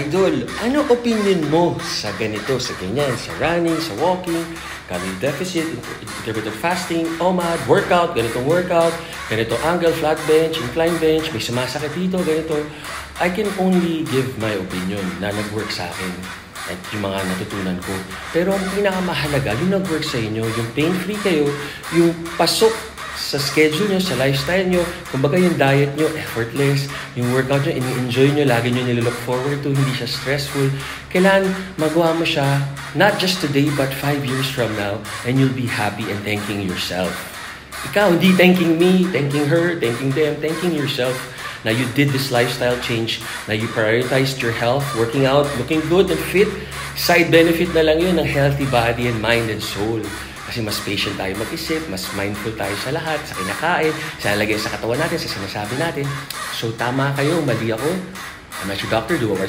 Idol, ano opinion mo sa ganito, sa ganyan, sa running, sa walking, calorie deficit, intermittent fasting, OMAD, workout, ganitong workout, ganito angle, flat bench, incline bench, may sumasakit dito, ganito. I can only give my opinion na nag-work sa akin at yung mga natutunan ko. Pero ang pinakamahalaga, yung nag-work sa inyo, yung pain-free kayo, yung pasok sa schedule nyo, sa lifestyle nyo, kumbaga yung diet nyo, effortless, yung workout nyo, ini-enjoy nyo, lagi nyo nililook forward to, hindi siya stressful. Kailangan magawa mo siya, not just today, but 5 years from now, and you'll be happy and thanking yourself. Ikaw, hindi thanking me, thanking her, thanking them, thanking yourself. Now you did this lifestyle change, na you prioritized your health, working out, looking good and fit. Side benefit na lang yun ng healthy body and mind and soul. Kasi mas patient tayo mag-isip, mas mindful tayo sa lahat, sa kinakain, sa nalagay sa katawan natin, sa sinasabi natin. So tama kayo, mali ako. I'm not your doctor, do what